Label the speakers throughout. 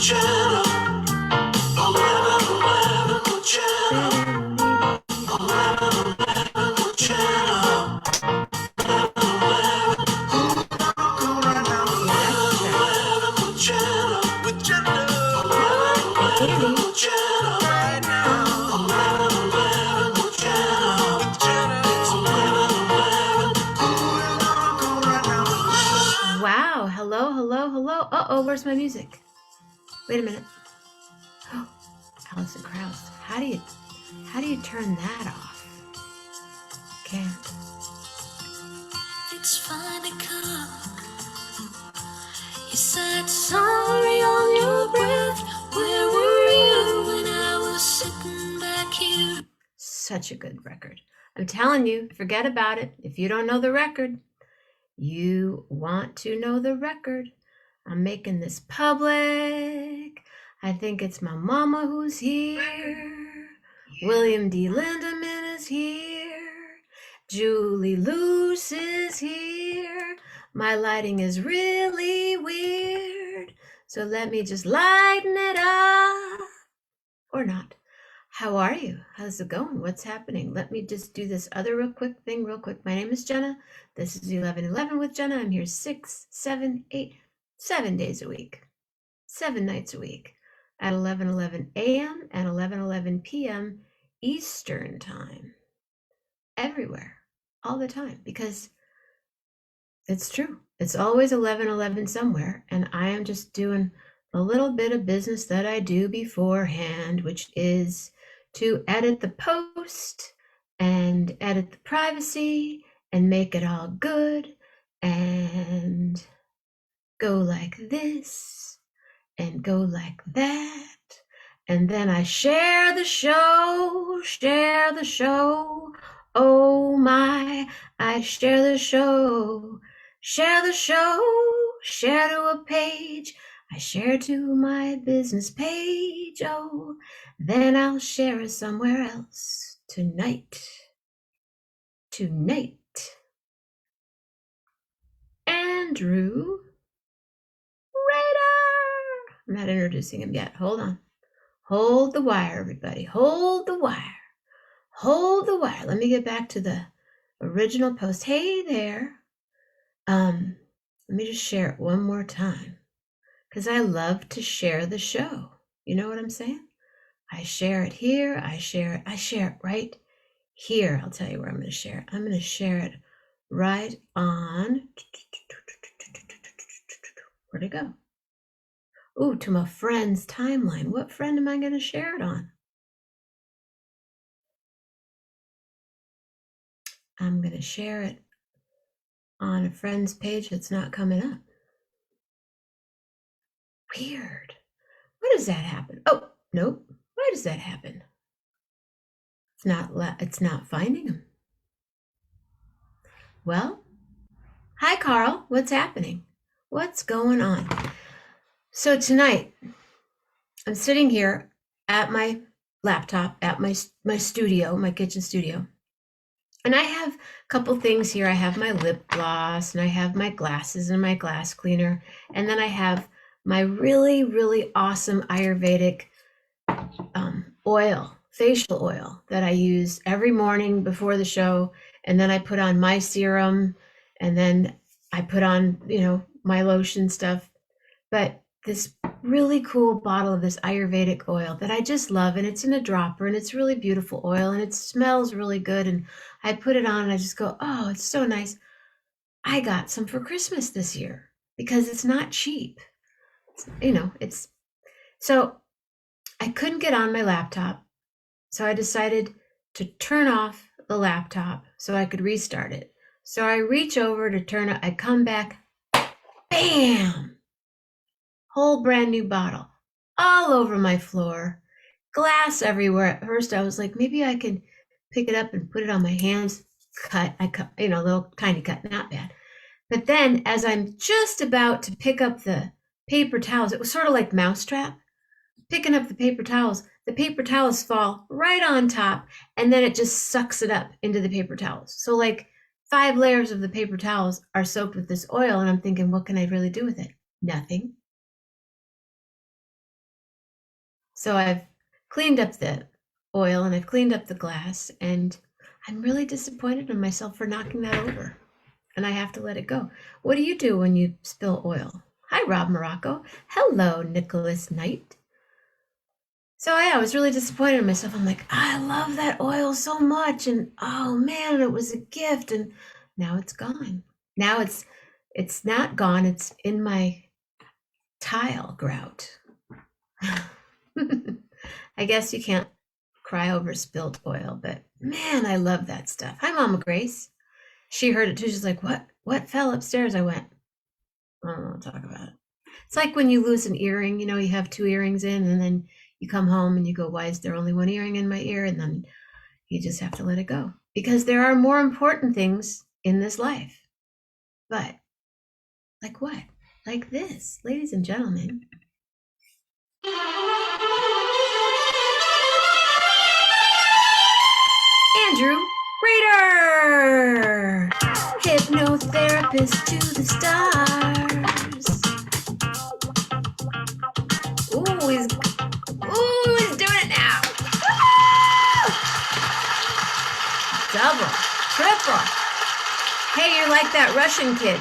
Speaker 1: Wow, hello, hello, hello. Uh-oh, where's my music? Wait a minute. Oh, Alison Krauss. How do you turn that off? Can't. It's fine to come. You said sorry on your breath. Where were you when I was sitting back here? Such a good record. I'm telling you, forget about it. If you don't know the record, you want to know the record. I'm making this public. I think it's my mama who's here. William D. Lindemann is here. Julie Luce is here. My lighting is really weird. So let me just lighten it up. Or not. How are you? How's it going? What's happening? Let me just do this other real quick. My name is Jenna. This is 11:11 with Jenna. I'm here 6, 7, 8, 7 days a week, 7 nights a week at 11:11 a.m. and 11:11 p.m. Eastern time. Everywhere, all the time, because it's true. It's always 11:11 somewhere, and I am just doing a little bit of business that I do beforehand, which is to edit the post and edit the privacy and make it all good and go like this and go like that. And then I share the show. Oh my, I share the show, share to a page. I share to my business page, oh, then I'll share it somewhere else tonight. Andrew Rader. I'm not introducing him yet. Hold on. Hold the wire, everybody. Hold the wire. Let me get back to the original post. Hey there. Let me just share it one more time, because I love to share the show. You know what I'm saying? I share it here. I share it right here. I'll tell you where I'm going to share it. I'm going to share it right on. Where'd it go? Ooh, to my friend's timeline. What friend am I going to share it on? I'm going to share it on a friend's page that's not coming up. Weird. Why does that happen? Oh, nope. Why does that happen? It's not finding him. Well, hi, Carl. What's happening? What's going on? So tonight, I'm sitting here at my laptop, at my studio, my kitchen studio. And I have a couple things here. I have my lip gloss, and I have my glasses and my glass cleaner. And then I have my really, really awesome Ayurvedic oil, facial oil, that I use every morning before the show. And then I put on my serum, and then I put on, my lotion stuff. But this really cool bottle of this Ayurvedic oil that I just love, and it's in a dropper, and it's really beautiful oil, and it smells really good. And I put it on and I just go, oh, it's so nice. I got some for Christmas this year because it's not cheap. So I couldn't get on my laptop. So I decided to turn off the laptop so I could restart it. So I reach over to turn it. I come back, bam, whole brand new bottle all over my floor, glass everywhere. At first I was like, maybe I can pick it up and put it on my hands. I cut, a little tiny cut, not bad. But then as I'm just about to pick up the paper towels, it was sort of like mousetrap, picking up the paper towels fall right on top, and then it just sucks it up into the paper towels. So like 5 layers of the paper towels are soaked with this oil, and I'm thinking, what can I really do with it? Nothing. So I've cleaned up the oil and I've cleaned up the glass, and I'm really disappointed in myself for knocking that over. And I have to let it go. What do you do when you spill oil? Hi, Rob Morocco. Hello, Nicholas Knight. So yeah, I was really disappointed in myself. I'm like, I love that oil so much, and oh man, it was a gift, and now it's gone. Now it's not gone. It's in my tile grout. I guess you can't cry over spilled oil, but man, I love that stuff. Hi, Mama Grace. She heard it too. She's like, "What? What fell upstairs?" I went, "I don't want to talk about it." It's like when you lose an earring. You know, you have two earrings in, and then you come home and you go, "Why is there only one earring in my ear?" And then you just have to let it go because there are more important things in this life. But like what? Like this, ladies and gentlemen. Andrew Rader, hypnotherapist to the stars. He's doing it now. Double, triple. Hey, you're like that Russian kid.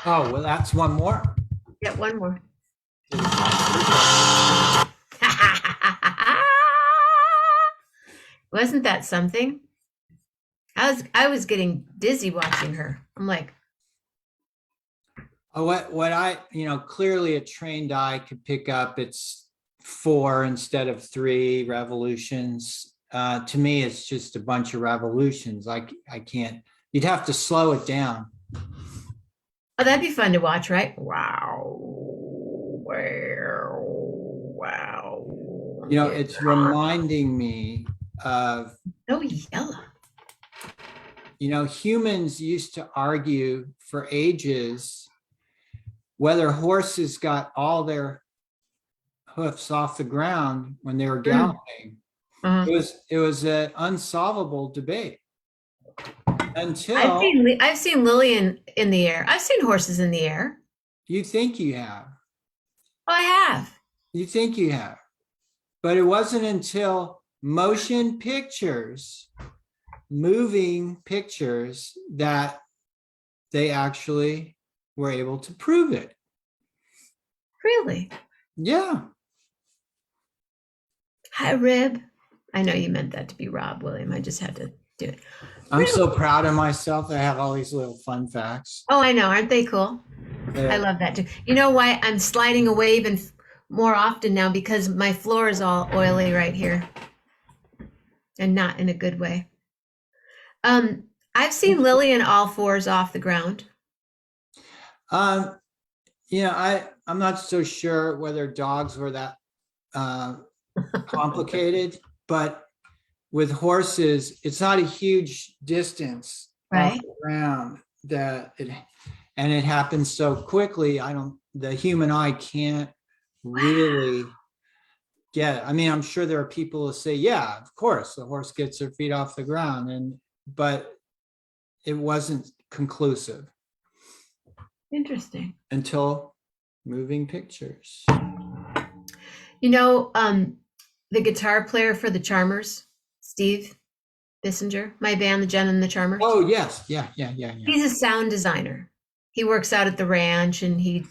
Speaker 2: Oh, well, that's one more.
Speaker 1: Get one more. Wasn't that something? I was getting dizzy watching her. I'm like,
Speaker 2: oh, what I, clearly a trained eye could pick up, it's 4 instead of 3 revolutions. To me, it's just a bunch of revolutions. I can't, you'd have to slow it down.
Speaker 1: oh, that'd be fun to watch, right? Wow.
Speaker 2: It's reminding me of,
Speaker 1: oh, yellow.
Speaker 2: Humans used to argue for ages whether horses got all their hoofs off the ground when they were galloping. It was an unsolvable debate until
Speaker 1: I've seen Lily in the air. I've seen horses in the air.
Speaker 2: you think you have.
Speaker 1: Oh, I have.
Speaker 2: You think you have. But it wasn't until motion pictures, moving pictures, that they actually were able to prove it.
Speaker 1: Really?
Speaker 2: Yeah.
Speaker 1: Hi, Rib. I know you meant that to be Rob, William. I just had to do it.
Speaker 2: I'm so proud of myself. I have all these little fun facts.
Speaker 1: Oh, I know. Aren't they cool? Yeah. I love that too. You know why I'm sliding away even more often now? Because my floor is all oily right here. And not in a good way. I've seen Lily in all 4s off the ground.
Speaker 2: I'm not so sure whether dogs were that complicated, but with horses, it's not a huge distance off the ground and it happens so quickly. The human eye can't really get it. I mean, I'm sure there are people who say, yeah, of course, the horse gets their feet off the ground, but it wasn't conclusive.
Speaker 1: Interesting.
Speaker 2: Until moving pictures.
Speaker 1: The guitar player for the Charmers, Steve Bissinger, my band, the Jenna and the Charmers.
Speaker 2: Oh, yes. Yeah.
Speaker 1: He's a sound designer. He works out at the ranch, and he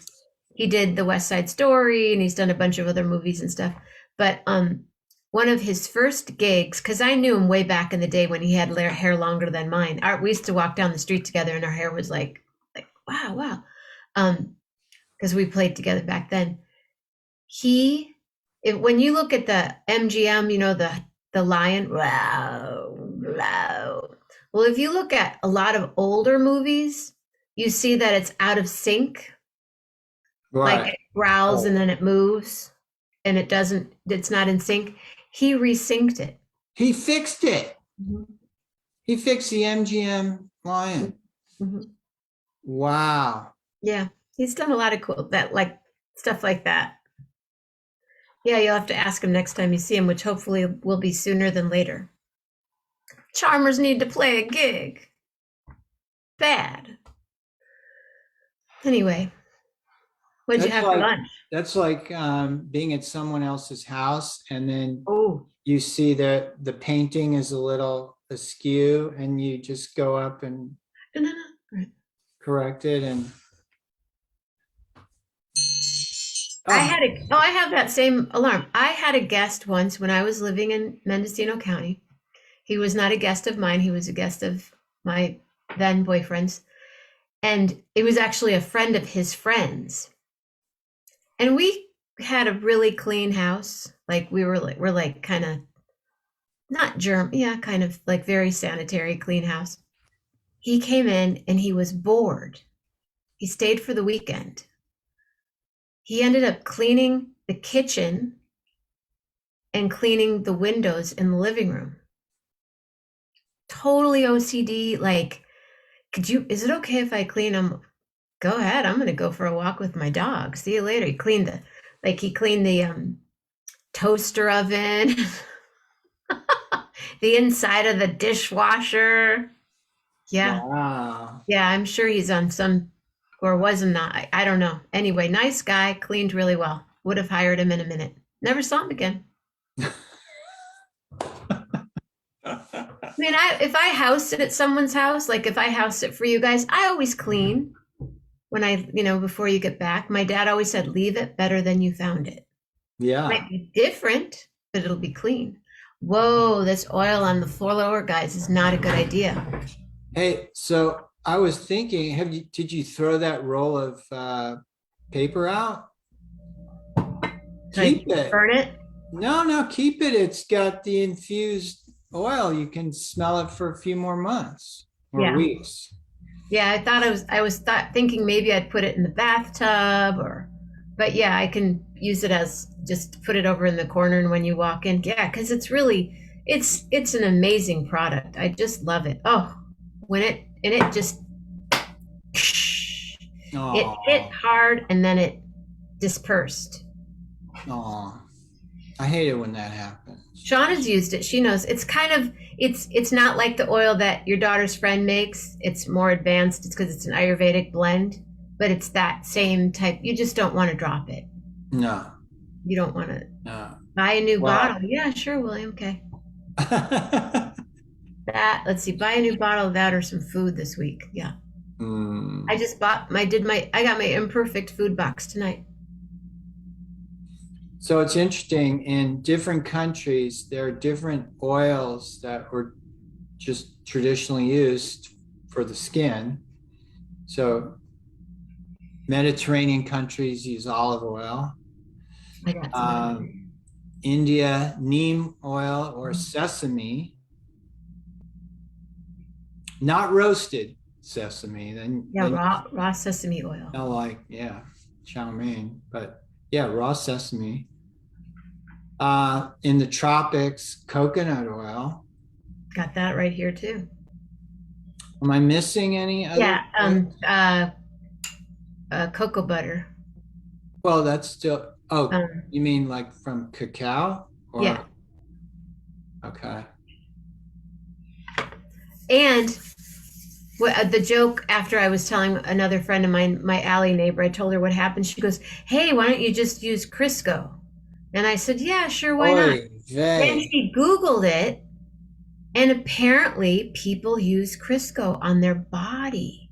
Speaker 1: did the West Side Story, and he's done a bunch of other movies and stuff. But one of his first gigs, because I knew him way back in the day when he had hair longer than mine. We used to walk down the street together, and our hair was like wow. Because we played together back then. When you look at the MGM, the lion, wow. Well, if you look at a lot of older movies, you see that it's out of sync. Right. Like it growls and then it moves, and it's not in sync. He resynced it.
Speaker 2: He fixed it. Mm-hmm. He fixed the MGM lion. Mm-hmm. Wow.
Speaker 1: Yeah, he's done a lot of cool stuff like that. Yeah, you'll have to ask him next time you see him, which hopefully will be sooner than later. Charmers need to play a gig. Bad. Anyway, What'd you
Speaker 2: That's
Speaker 1: have for
Speaker 2: like
Speaker 1: lunch?
Speaker 2: that's like being at someone else's house and then
Speaker 1: Oh,
Speaker 2: you see that the painting is a little askew and you just go up and
Speaker 1: no, no, no. Right.
Speaker 2: correct it and
Speaker 1: I
Speaker 2: oh,
Speaker 1: have that same alarm. I had a guest once when I was living in Mendocino County. He was not a guest of mine. He was a guest of my then boyfriend's. And it was actually a friend of his friends. And we had a really clean house. Like we're like kind of not germ, yeah, kind of like very sanitary, clean house. He came in and he was bored. He stayed for the weekend. He ended up cleaning the kitchen and cleaning the windows in the living room. Totally OCD. Like, is it okay if I clean them? Go ahead. I'm going to go for a walk with my dog. See you later. He cleaned the toaster oven, the inside of the dishwasher. Yeah.
Speaker 2: wow.
Speaker 1: Yeah. I'm sure he's on some, or wasn't not. I don't know. Anyway, nice guy, cleaned really well. Would have hired him in a minute. Never saw him again. I mean, if I house it at someone's house, like if I house it for you guys, I always clean when before you get back. My dad always said, leave it better than you found it.
Speaker 2: Yeah.
Speaker 1: Might be different, but it'll be clean. Whoa, this oil on the floor, guys, is not a good idea.
Speaker 2: Hey, so I was thinking, did you throw that roll of paper out? Keep it.
Speaker 1: Burn it?
Speaker 2: No, keep it. It's got the infused oil. You can smell it for a few more months or
Speaker 1: Yeah.
Speaker 2: weeks.
Speaker 1: Yeah, I was thinking maybe I'd put it in the bathtub but yeah, I can use it as just put it over in the corner and when you walk in. Yeah, because it's an amazing product. I just love it. Oh, it just it hit hard and then it dispersed.
Speaker 2: Oh, I hate it when that happens.
Speaker 1: Shauna's used it. She knows. It's not like the oil that your daughter's friend makes. It's more advanced. It's because it's an Ayurvedic blend, but it's that same type. You just don't want to drop it.
Speaker 2: No.
Speaker 1: You don't want to buy a new bottle. Yeah, sure, William. Okay. Let's see. Buy a new bottle of that or some food this week. Yeah. I just got my imperfect food box tonight.
Speaker 2: So it's interesting, in different countries, there are different oils that were just traditionally used for the skin. So Mediterranean countries use olive oil. India, neem oil or sesame, not roasted sesame. Then
Speaker 1: raw sesame oil.
Speaker 2: chow mein, but yeah, raw sesame. In the tropics, coconut oil.
Speaker 1: Got that right here too.
Speaker 2: Am I missing any other?
Speaker 1: Yeah, cocoa butter.
Speaker 2: Well, that's still. You mean like from cacao?
Speaker 1: Yeah.
Speaker 2: Okay.
Speaker 1: And the joke after I was telling another friend of mine, my alley neighbor, I told her what happened. She goes, "Hey, why don't you just use Crisco?" And I said, "Yeah, sure, why not?" And she Googled it, and apparently people use Crisco on their body.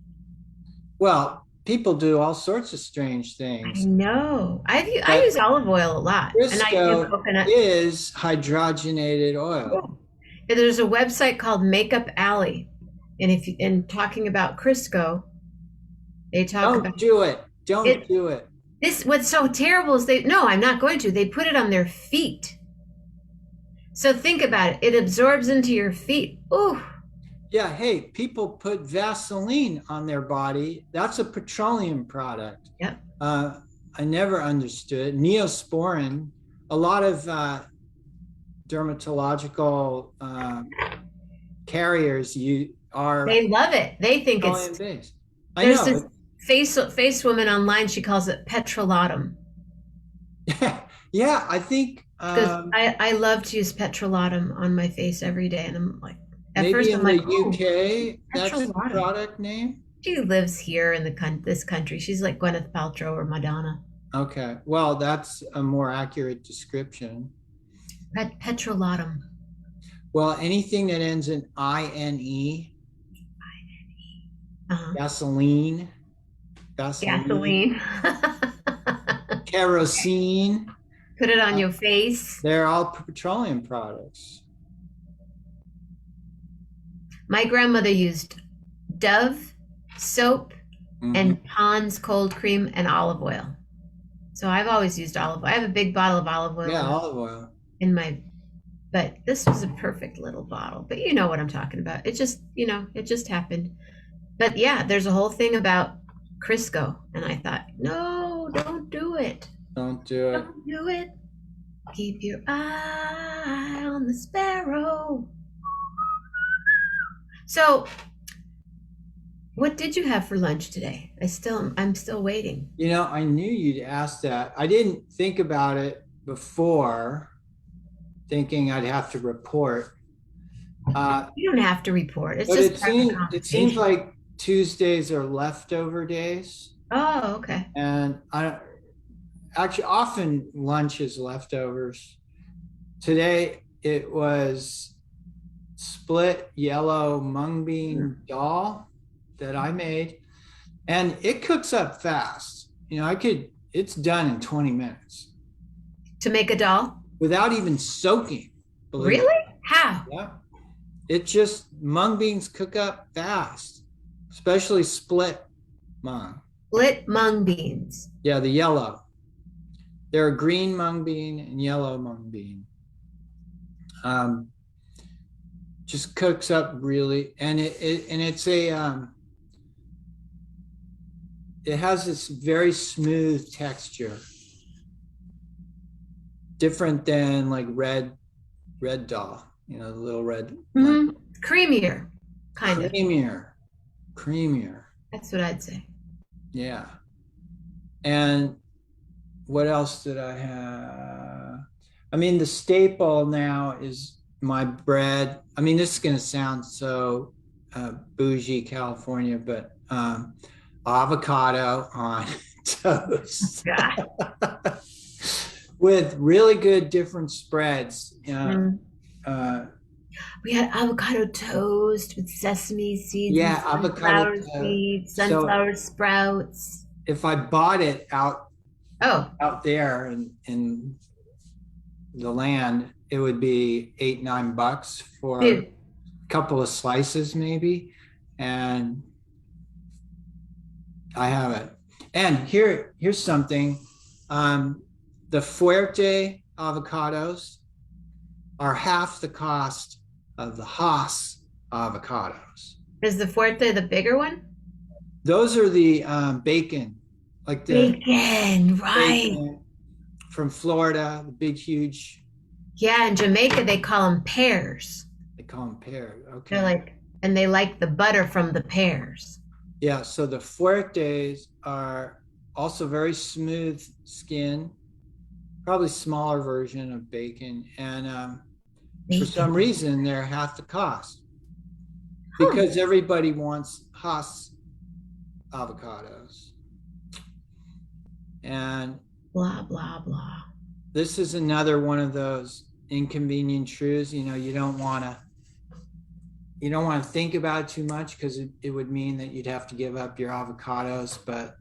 Speaker 2: Well, people do all sorts of strange things.
Speaker 1: I know. I use olive oil a lot.
Speaker 2: Crisco
Speaker 1: and I use coconut.
Speaker 2: Is hydrogenated oil.
Speaker 1: Yeah. There's a website called Makeup Alley. And talking about Crisco, they talk about.
Speaker 2: Don't do it. Don't do it.
Speaker 1: What's so terrible is I'm not going to. They put it on their feet. So think about it. It absorbs into your feet. Ooh.
Speaker 2: Yeah, hey, people put Vaseline on their body. That's a petroleum product.
Speaker 1: Yep.
Speaker 2: I never understood. Neosporin, a lot of dermatological carriers they
Speaker 1: love it. They think it's
Speaker 2: based.
Speaker 1: There's this face woman online, she calls it petrolatum.
Speaker 2: Yeah, I think
Speaker 1: I love to use petrolatum on my face every day, and I'm like,
Speaker 2: maybe in the UK, that's the product name.
Speaker 1: She lives here in this country. She's like Gwyneth Paltrow or Madonna.
Speaker 2: Okay. Well, that's a more accurate description.
Speaker 1: Petrolatum.
Speaker 2: Well, anything that ends in INE,
Speaker 1: Uh-huh.
Speaker 2: gasoline,
Speaker 1: Gasoline.
Speaker 2: kerosene,
Speaker 1: Put it on your face.
Speaker 2: they're all petroleum products.
Speaker 1: My grandmother used Dove soap and Pond's cold cream and olive oil. So I've always used olive oil. I have a big bottle of olive oil.
Speaker 2: Yeah, olive oil.
Speaker 1: In my, but this was a perfect little bottle. But you know what I'm talking about. It just, it just happened. But yeah, there's a whole thing about Crisco. And I thought, no, don't do it.
Speaker 2: Don't do it.
Speaker 1: Don't do it. Keep your eye on the sparrow. So, what did you have for lunch today? I'm still waiting.
Speaker 2: I knew you'd ask that. I didn't think about it before, thinking I'd have to report.
Speaker 1: You don't have to report. It's
Speaker 2: but
Speaker 1: just
Speaker 2: it seems like Tuesdays are leftover days.
Speaker 1: Oh, okay.
Speaker 2: And I actually often lunch is leftovers. Today it was split yellow mung bean dal that I made, and it cooks up fast. It's done in 20 minutes.
Speaker 1: To make a dal?
Speaker 2: Without even soaking.
Speaker 1: Really? How?
Speaker 2: Yeah. It just, mung beans cook up fast, especially split mung.
Speaker 1: Split mung beans.
Speaker 2: Yeah, the yellow. There are green mung bean and yellow mung bean. Just cooks up really, and it's it has this very smooth texture, different than like red dal, the little red.
Speaker 1: Creamier, kind of.
Speaker 2: Creamier.
Speaker 1: That's what I'd say.
Speaker 2: Yeah. And what else did I have? I mean, the staple now is my bread. I mean, this is going to sound so bougie California, but avocado on toast with really good different spreads.
Speaker 1: We had avocado toast with sesame seeds.
Speaker 2: Yeah, avocado
Speaker 1: seeds, sunflower sprouts.
Speaker 2: If I bought it out there in the land, it would be $8-9 for a couple of slices maybe, and I have it. And here's something. The Fuerte avocados are half the cost of the Haas avocados.
Speaker 1: Is the Fuerte the bigger one?
Speaker 2: Those are the bacon, like the
Speaker 1: bacon, right? Bacon
Speaker 2: from Florida, the big, huge.
Speaker 1: Yeah, in Jamaica they call them pears.
Speaker 2: They call them pears. Okay.
Speaker 1: They like the butter from the pears.
Speaker 2: Yeah, so the Fuertes are also very smooth skin, probably smaller version of bacon, and for some reason they're half the cost because everybody wants Haas avocados. And
Speaker 1: blah blah blah.
Speaker 2: This is another one of those inconvenient truths. You don't want to think about it too much because it would mean that you'd have to give up your avocados. But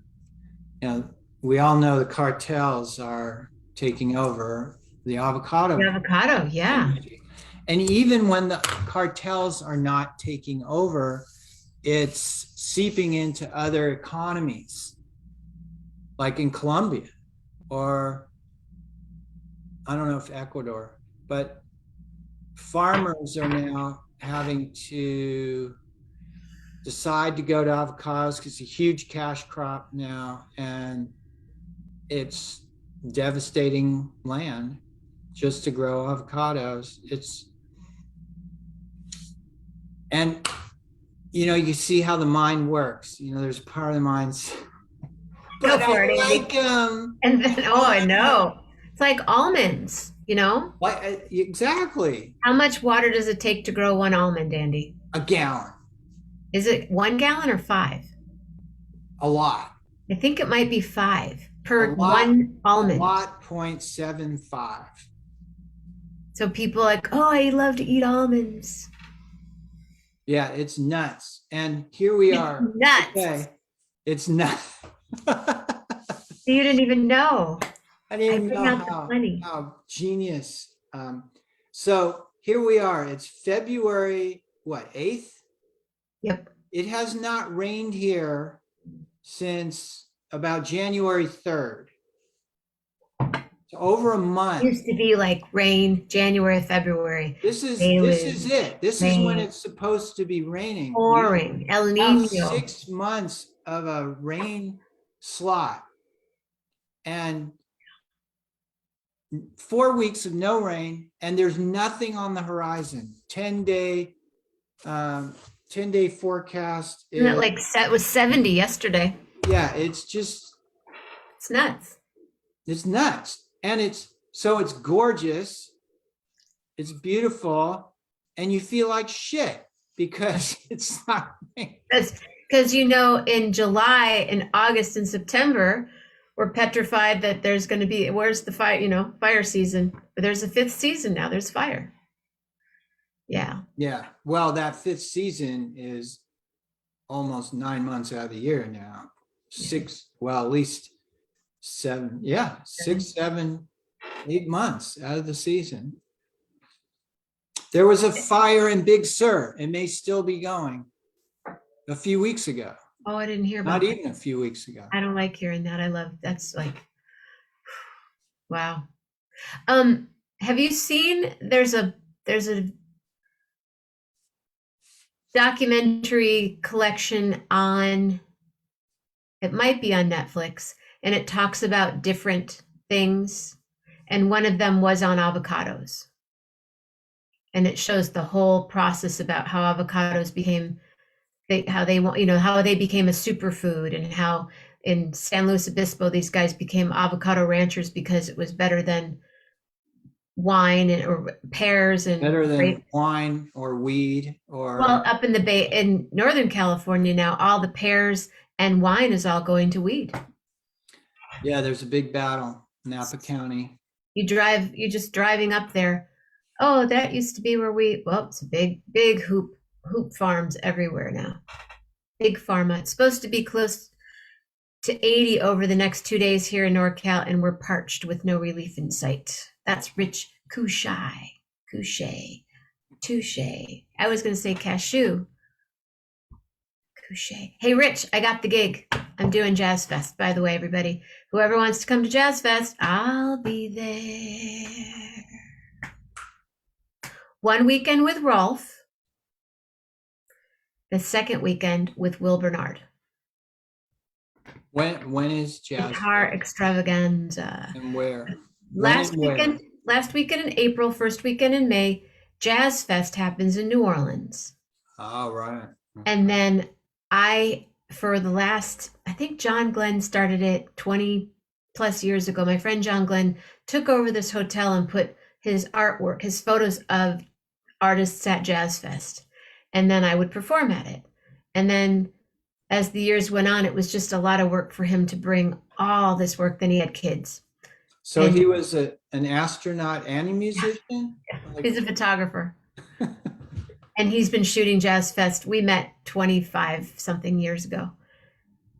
Speaker 2: we all know the cartels are taking over the avocado.
Speaker 1: The avocado, yeah.
Speaker 2: And even when the cartels are not taking over, it's seeping into other economies, like in Colombia, or I don't know if Ecuador, but farmers are now having to decide to go to avocados because it's a huge cash crop now, and it's devastating land just to grow avocados. And you see how the mind works. There's part of the mind's
Speaker 1: but
Speaker 2: I like them.
Speaker 1: And then I know. It's like almonds,
Speaker 2: Exactly.
Speaker 1: How much water does it take to grow one almond, Andy?
Speaker 2: A gallon.
Speaker 1: Is it 1 gallon or 5?
Speaker 2: A lot.
Speaker 1: I think it might be 5
Speaker 2: A
Speaker 1: per
Speaker 2: lot.
Speaker 1: one
Speaker 2: A
Speaker 1: almond.
Speaker 2: lot. 0.75.
Speaker 1: So people like, oh, I love to eat almonds.
Speaker 2: Yeah, it's nuts. And here we are.
Speaker 1: Nuts.
Speaker 2: Okay. It's nuts.
Speaker 1: You didn't even know.
Speaker 2: I didn't even
Speaker 1: bring
Speaker 2: know
Speaker 1: out the funny.
Speaker 2: how genius. So here we are. It's February, what, 8th?
Speaker 1: Yep.
Speaker 2: It has not rained here since about January 3rd. So over a month.
Speaker 1: It used to be like rain, January, February.
Speaker 2: This is it. This is when it's supposed to be raining.
Speaker 1: Pouring. El
Speaker 2: We have
Speaker 1: Nino.
Speaker 2: 6 months of a rain slot and 4 weeks of no rain, and there's nothing on the horizon. 10-day forecast
Speaker 1: Isn't it like it was 70 yesterday?
Speaker 2: Yeah, it's just
Speaker 1: It's nuts.
Speaker 2: It's nuts. And it's gorgeous. It's beautiful, and you feel like shit because it's not raining.
Speaker 1: That's because in July and August and September, we're petrified that there's going to be, where's the fire, fire season? But there's a 5th season now. There's fire. Yeah.
Speaker 2: Yeah. Well, that 5th season is almost 9 months out of the year now. 6, well, at least 7. Yeah, 6, 7, 8 months out of the season. There was a fire in Big Sur. It may still be going. A few weeks ago.
Speaker 1: Oh, I didn't hear about
Speaker 2: Not even a few weeks ago.
Speaker 1: I don't like hearing that. That's like, wow. Have you seen, there's a documentary collection on, it might be on Netflix, and it talks about different things. And one of them was on avocados. And it shows the whole process about how avocados became, how they became a superfood, and how in San Luis Obispo, these guys became avocado ranchers because it was better than wine or pears and
Speaker 2: better than grapes. Wine or weed or
Speaker 1: up in the Bay in Northern California now, all the pears and wine is all going to weed.
Speaker 2: Yeah, there's a big battle in Napa County.
Speaker 1: You're just driving up there. Oh, that used to be where it's a big hoop farms everywhere now. Big pharma. It's supposed to be close to 80 over the next 2 days here in NorCal, and we're parched with no relief in sight. That's Rich Touche. I was going to say cashew. Couche. Hey, Rich, I got the gig. I'm doing Jazz Fest, by the way, everybody. Whoever wants to come to Jazz Fest, I'll be there. One weekend with Rolf. The second weekend with Will Bernard.
Speaker 2: When is Jazz
Speaker 1: Guitar Extravaganza.
Speaker 2: And where?
Speaker 1: Last weekend in April, first weekend in May, Jazz Fest happens in New Orleans.
Speaker 2: Oh, right.
Speaker 1: And then I think John Glenn started it 20 plus years ago. My friend John Glenn took over this hotel and put his artwork, his photos of artists at Jazz Fest. And then I would perform at it. And then as the years went on, it was just a lot of work for him to bring all this work. Then he had kids.
Speaker 2: So he was an astronaut and a musician?
Speaker 1: Yeah. He's a photographer. And he's been shooting Jazz Fest. We met 25 something years ago.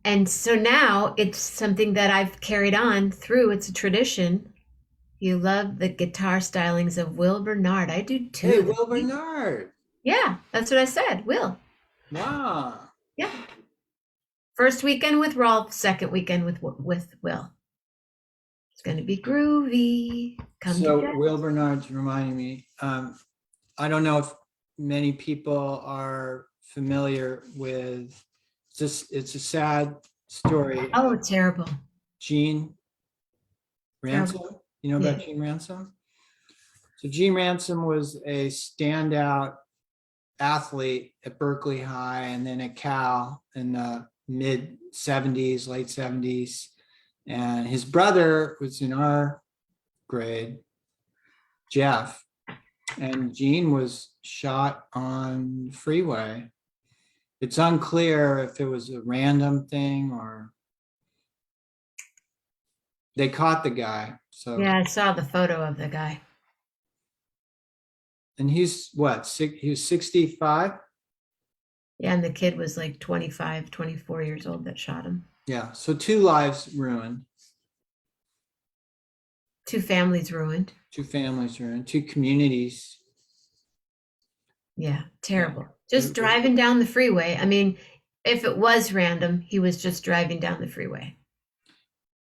Speaker 1: And so now it's something that I've carried on through. It's a tradition. You love the guitar stylings of Will Bernard. I do too.
Speaker 2: Hey, Will Bernard.
Speaker 1: Yeah, that's what I said. Will.
Speaker 2: Wow.
Speaker 1: Yeah. First weekend with Rolf, second weekend with Will. It's going to be groovy.
Speaker 2: So Will Bernard's reminding me. I don't know if many people are familiar with this. It's a sad story.
Speaker 1: Oh, terrible.
Speaker 2: Gene Ransom. Terrible. You know about Gene Ransom? So Gene Ransom was a standout athlete at Berkeley High and then at Cal in the mid 70s, late 70s. And his brother was in our grade, Jeff. And Gene was shot on the freeway It's unclear if it was a random thing or they caught the guy. So
Speaker 1: Yeah, I saw the photo of the guy.
Speaker 2: and he's what, he was 65?
Speaker 1: Yeah, and the kid was like 25, 24 years old that shot him.
Speaker 2: Yeah, so 2 lives ruined.
Speaker 1: 2 families ruined.
Speaker 2: 2 families ruined, 2 communities.
Speaker 1: Yeah, terrible. Just driving down the freeway. I mean, if it was random, he was just driving down the freeway.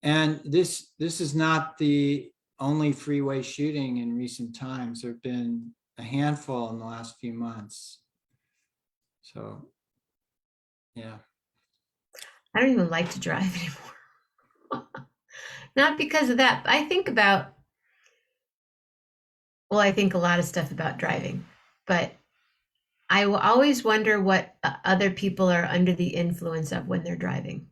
Speaker 2: And this is not the only freeway shooting in recent times. There have been a handful in the last few months. So, yeah.
Speaker 1: I don't even like to drive anymore. Not because of that. I think a lot of stuff about driving, but I will always wonder what other people are under the influence of when they're driving.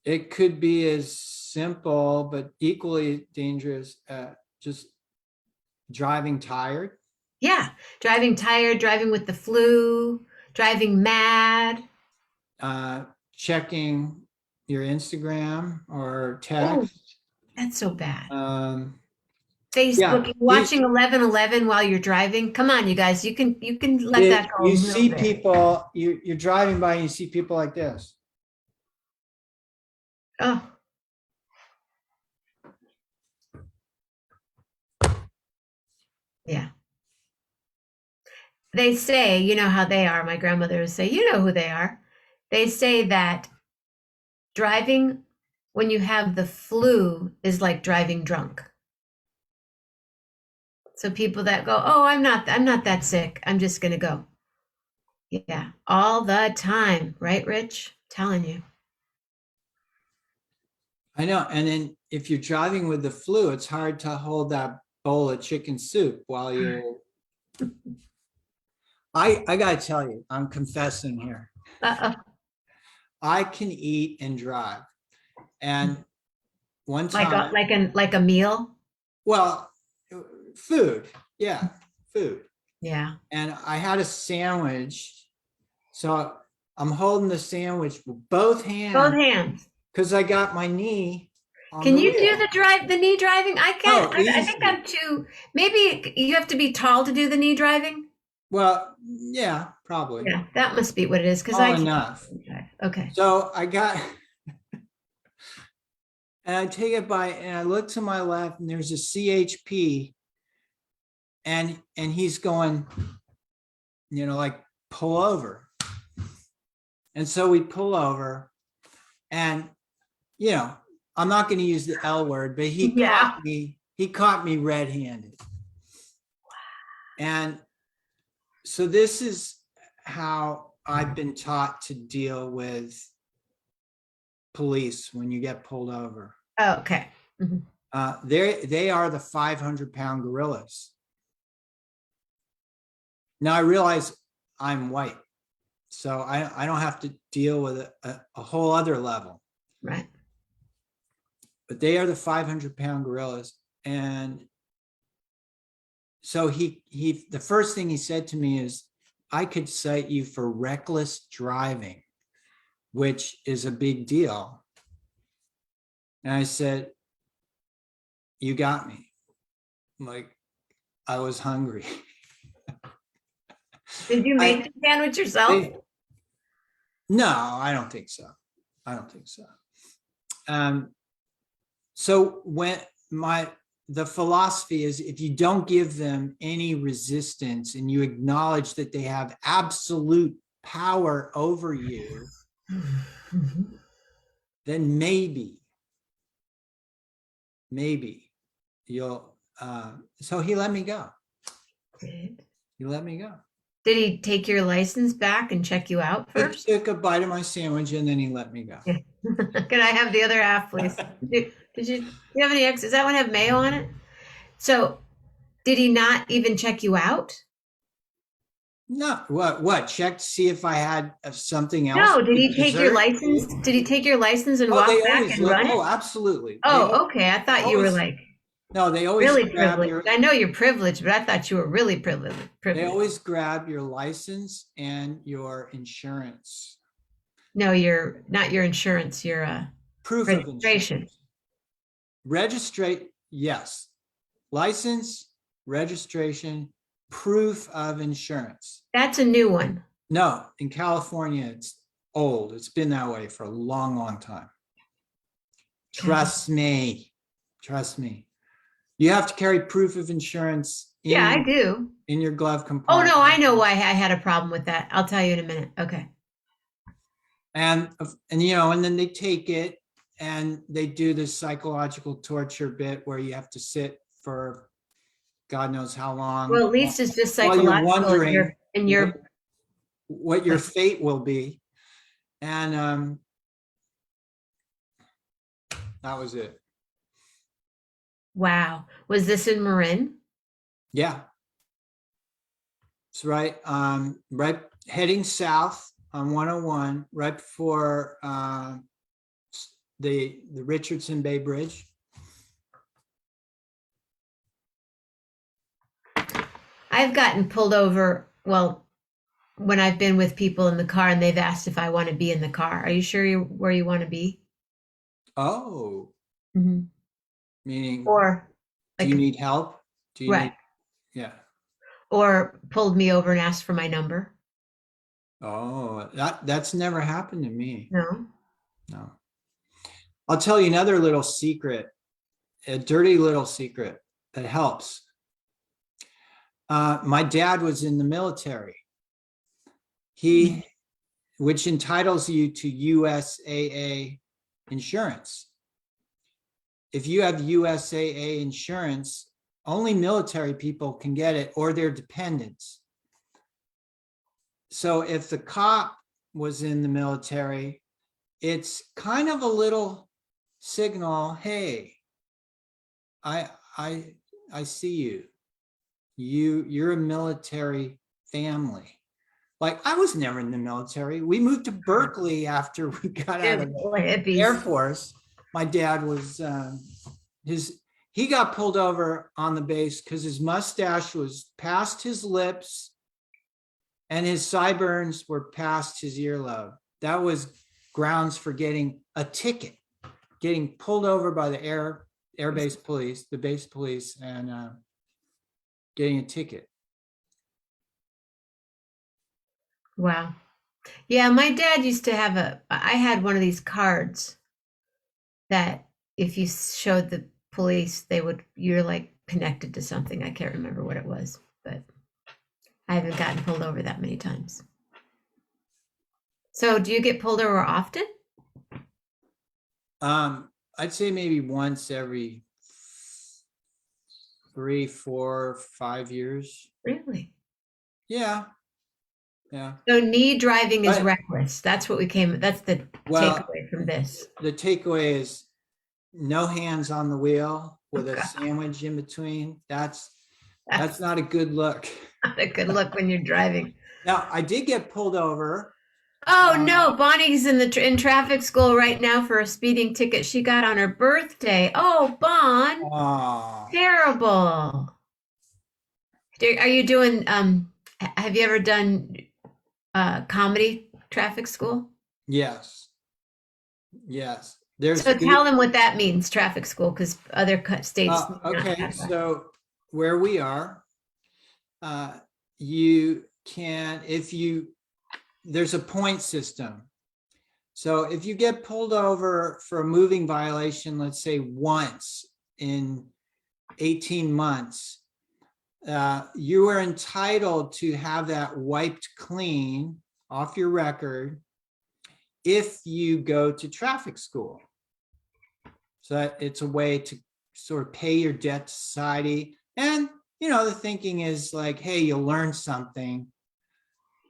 Speaker 2: It could be as simple, but equally dangerous, just driving tired.
Speaker 1: Yeah, driving tired, driving with the flu, driving mad.
Speaker 2: Checking your Instagram or
Speaker 1: Oh,
Speaker 2: text.
Speaker 1: that's so bad.
Speaker 2: Yeah,
Speaker 1: Facebook, watching 11:11 while you're driving. Come on, you guys, you can let that go.
Speaker 2: You see people, you're driving by and you see people like this.
Speaker 1: Oh. Yeah. They say, you know how they are. My grandmother would say, you know who they are. They say that driving when you have the flu is like driving drunk. So people that go, oh, I'm not that sick. I'm just going to go. Yeah, all the time. Right, Rich? Telling you.
Speaker 2: I know. And then if you're driving with the flu, it's hard to hold that bowl of chicken soup while you. I got to tell you, I'm confessing here.
Speaker 1: Uh-oh.
Speaker 2: I can eat and drive. And one time.
Speaker 1: Like a meal?
Speaker 2: Well, food. Yeah, food.
Speaker 1: Yeah.
Speaker 2: And I had a sandwich. So I'm holding the sandwich with both hands.
Speaker 1: Both hands.
Speaker 2: Because I got my knee.
Speaker 1: Can you do the knee driving? I can't.
Speaker 2: Oh,
Speaker 1: I think I'm too. Maybe you have to be tall to do the knee driving.
Speaker 2: Well, yeah, probably.
Speaker 1: Yeah, that must be what it is. Because
Speaker 2: I enough.
Speaker 1: Okay.
Speaker 2: So I got, and I take it by, and I look to my left, and there's a CHP, and he's going, like pull over. And so we pull over, and I'm not going to use the L word, but he caught me red-handed. And so this is how I've been taught to deal with police when you get pulled over.
Speaker 1: Oh, okay. Mm-hmm.
Speaker 2: They are the 500-pound gorillas. Now I realize I'm white, so I don't have to deal with a whole other level.
Speaker 1: Right.
Speaker 2: But they are the 500-pound gorillas. And so the first thing he said to me is, I could cite you for reckless driving, which is a big deal. And I said, you got me. Like, I was hungry.
Speaker 1: Did you make the sandwich yourself?
Speaker 2: No, I don't think so. So when the philosophy is, if you don't give them any resistance and you acknowledge that they have absolute power over you, then maybe you'll, so he let me go. He let me go.
Speaker 1: Did he take your license back and check you out first?
Speaker 2: He took a bite of my sandwich and then he let me go.
Speaker 1: Can I have the other half, please? Do you have any eggs? Does that one have mayo on it? So did he not even check you out?
Speaker 2: No, what? Check to see if I had something else?
Speaker 1: No, did he take your license? Did he take your license and walk back and run it?
Speaker 2: Oh, absolutely.
Speaker 1: Oh, okay. I thought you were like.
Speaker 2: No, they always
Speaker 1: Really
Speaker 2: grab
Speaker 1: privileged.
Speaker 2: your,
Speaker 1: I know you're privileged, but I thought you were really privileged.
Speaker 2: they always grab your license and your insurance.
Speaker 1: No, you're not your insurance, your
Speaker 2: Proof of
Speaker 1: registration.
Speaker 2: insurance. Registrate, yes. License, registration, proof of insurance.
Speaker 1: That's a new one.
Speaker 2: No, in California, it's old. It's been that way for a long, long time. Trust me. Trust me. You have to carry proof of insurance
Speaker 1: Yeah, I do.
Speaker 2: in your glove
Speaker 1: Oh
Speaker 2: compartment.
Speaker 1: no, I know why I had a problem with that. I'll tell you in a minute. Okay.
Speaker 2: And and then they take it and they do this psychological torture bit where you have to sit for God knows how long.
Speaker 1: Well, at least it's just
Speaker 2: while you're
Speaker 1: psychological
Speaker 2: wondering
Speaker 1: in your
Speaker 2: what your fate will be. And that was it.
Speaker 1: wow. Was this in Marin?
Speaker 2: Yeah. It's right heading south on 101, right before the Richardson Bay Bridge.
Speaker 1: I've gotten pulled over, well, when I've been with people in the car and they've asked if I want to be in the car. Are you sure you're where you want to be?
Speaker 2: Oh, meaning,
Speaker 1: Or
Speaker 2: do
Speaker 1: like,
Speaker 2: you need help? Do you
Speaker 1: right.
Speaker 2: need, yeah.
Speaker 1: Or pulled me over and asked for my number.
Speaker 2: Oh, that's never happened to me.
Speaker 1: No.
Speaker 2: No. I'll tell you another little secret, a dirty little secret that helps. My dad was in the military. Which entitles you to USAA insurance. If you have USAA insurance, only military people can get it or their dependents. So if the cop was in the military, it's kind of a little signal, hey, I see you. You're a military family. Like, I was never in the military. We moved to Berkeley after we got out of the Air Force. My dad was he got pulled over on the base because his mustache was past his lips and his sideburns were past his earlobe. That was grounds for getting a ticket, getting pulled over by the air base police, the base police, and getting a ticket.
Speaker 1: Wow. Yeah, my dad used to have I had one of these cards that if you showed the police, you're like connected to something. I can't remember what it was, but I haven't gotten pulled over that many times. So do you get pulled over often?
Speaker 2: I'd say maybe once every 3, 4, 5 years.
Speaker 1: Really?
Speaker 2: Yeah. Yeah.
Speaker 1: So knee driving is reckless. That's what that's the takeaway from this.
Speaker 2: The takeaway is no hands on the wheel with a sandwich in between. That's not a good look.
Speaker 1: Not a good look when you're driving.
Speaker 2: Now, I did get pulled over.
Speaker 1: Oh no, Bonnie's in traffic school right now for a speeding ticket she got on her birthday. Oh, Bon.
Speaker 2: Oh.
Speaker 1: Terrible. Are you doing have you ever done comedy traffic school?
Speaker 2: Yes.
Speaker 1: So tell them what that means, traffic school, because other states.
Speaker 2: Okay, so where we are, you can, there's a point system. So if you get pulled over for a moving violation, let's say once in 18 months, you are entitled to have that wiped clean off your record if you go to traffic school. So it's a way to sort of pay your debt to society. And, the thinking is like, hey, you'll learn something,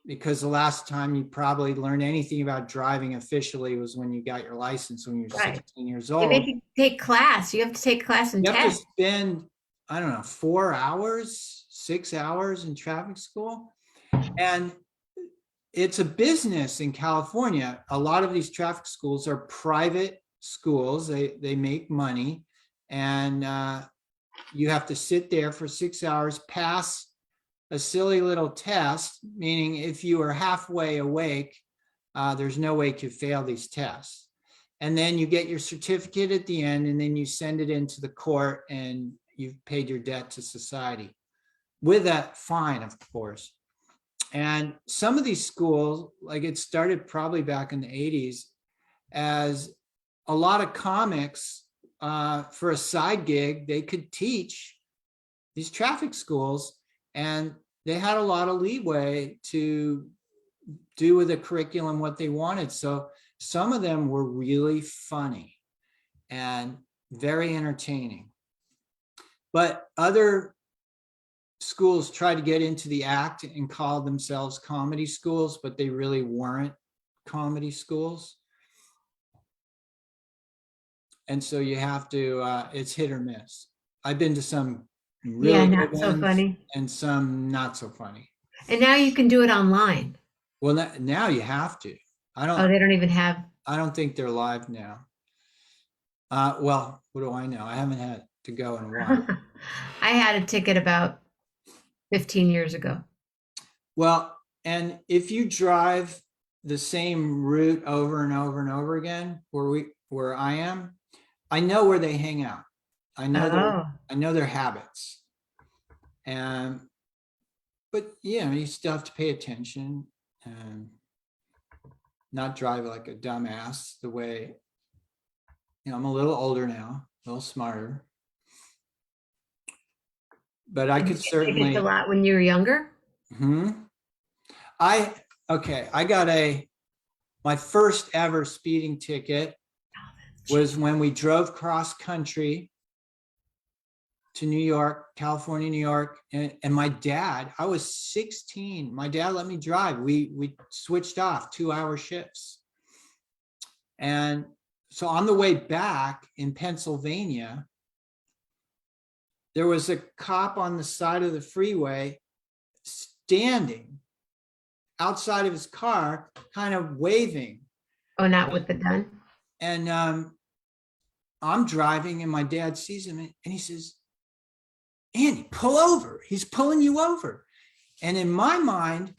Speaker 2: because the last time you probably learned anything about driving officially was when you got your license when you were 16 years old.
Speaker 1: They make you take class. You have to take class and test.
Speaker 2: You have to spend, I don't know, 4 hours, 6 hours in traffic school. And it's a business in California. A lot of these traffic schools are private schools. They make money, and you have to sit there for 6 hours, pass a silly little test, meaning if you are halfway awake, there's no way to fail these tests. And then you get your certificate at the end, and then you send it into the court, and you've paid your debt to society with that fine, of course. And some of these schools, like it started probably back in the 80s as a lot of comics for a side gig. They could teach these traffic schools, and they had a lot of leeway to do with the curriculum what they wanted. So some of them were really funny and very entertaining. But other schools tried to get into the act and call themselves comedy schools, but they really weren't comedy schools. And so you have to, it's hit or miss. I've been to some really
Speaker 1: not
Speaker 2: good
Speaker 1: so
Speaker 2: ones
Speaker 1: funny.
Speaker 2: and some not so funny.
Speaker 1: And now you can do it online.
Speaker 2: Well, now you have to.
Speaker 1: Oh, they don't even have.
Speaker 2: I don't think they're live now. Well, what do I know? I haven't had to go and watch.
Speaker 1: I had a ticket about 15 years ago.
Speaker 2: Well, and if you drive the same route over and over and over again, where I am, I know where they hang out. I know their habits. And but yeah, you still have to pay attention and not drive like a dumbass the way, I'm a little older now, a little smarter. But I could certainly
Speaker 1: a lot when you were younger.
Speaker 2: I got my first ever speeding ticket was when we drove cross country to New York, California, New York. And my dad, I was 16. My dad let me drive. We switched off 2-hour shifts. And so on the way back in Pennsylvania, there was a cop on the side of the freeway standing outside of his car, kind of waving.
Speaker 1: Oh, not with the gun?
Speaker 2: And I'm driving, and my dad sees him, and he says, Andy, pull over. He's pulling you over. And in my mind,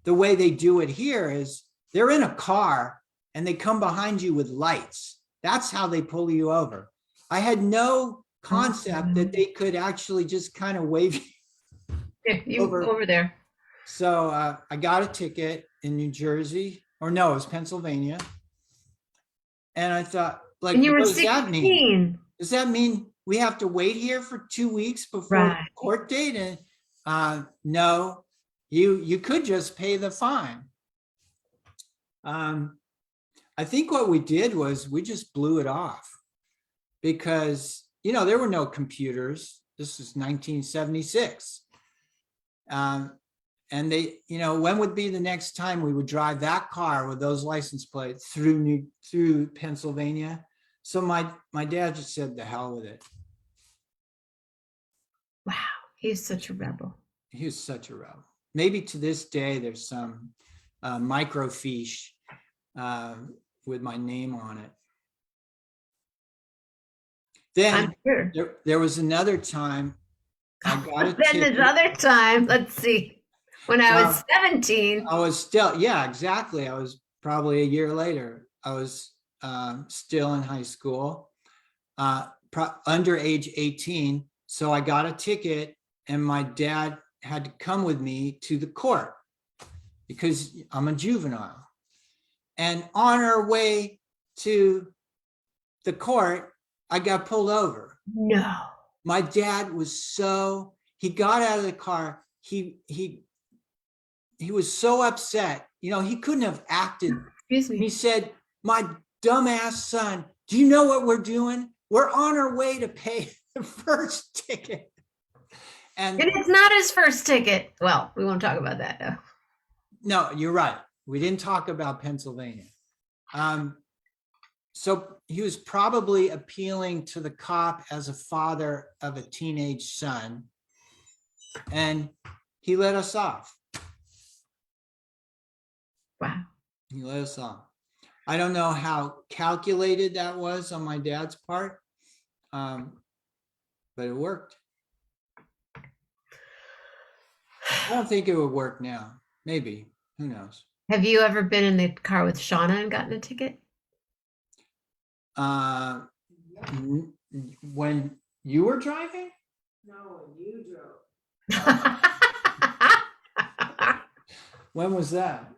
Speaker 2: the way they do it here is they're in a car and they come behind you with lights. That's how they pull you over. I had no concept that they could actually just kind of wave
Speaker 1: you over there.
Speaker 2: So I got a ticket in New Jersey, or no, it was Pennsylvania. And I thought, like,
Speaker 1: and you were
Speaker 2: what does
Speaker 1: 16.
Speaker 2: that mean? Does that mean we have to wait here for 2 weeks before the court date? And no, you could just pay the fine. I think what we did was we just blew it off because, there were no computers. This was 1976. And they, when would be the next time we would drive that car with those license plates through Pennsylvania? So my dad just said, the hell with it.
Speaker 1: Wow, he's such a rebel.
Speaker 2: He was such a rebel. Maybe to this day, there's some microfiche with my name on it. Then there was another time I got a ticket.
Speaker 1: Then there's other time, let's see. When I was 17.
Speaker 2: I was still, yeah, exactly. I was probably a year later. I was still in high school, under age 18. So I got a ticket, and my dad had to come with me to the court because I'm a juvenile. And on our way to the court, I got pulled over.
Speaker 1: No.
Speaker 2: My dad was he got out of the car. He was so upset. He couldn't have acted.
Speaker 1: Excuse me.
Speaker 2: He said, my dumbass son, do you know what we're doing? We're on our way to pay the first ticket. And
Speaker 1: it's not his first ticket. Well, we won't talk about that though.
Speaker 2: No, you're right. We didn't talk about Pennsylvania. So he was probably appealing to the cop as a father of a teenage son, and he let us off.
Speaker 1: Wow.
Speaker 2: He let us off. I don't know how calculated that was on my dad's part, but it worked. I don't think it would work now. Maybe. Who knows?
Speaker 1: Have you ever been in the car with Shauna and gotten a ticket?
Speaker 2: When you were driving?
Speaker 3: No, you drove.
Speaker 2: When was that?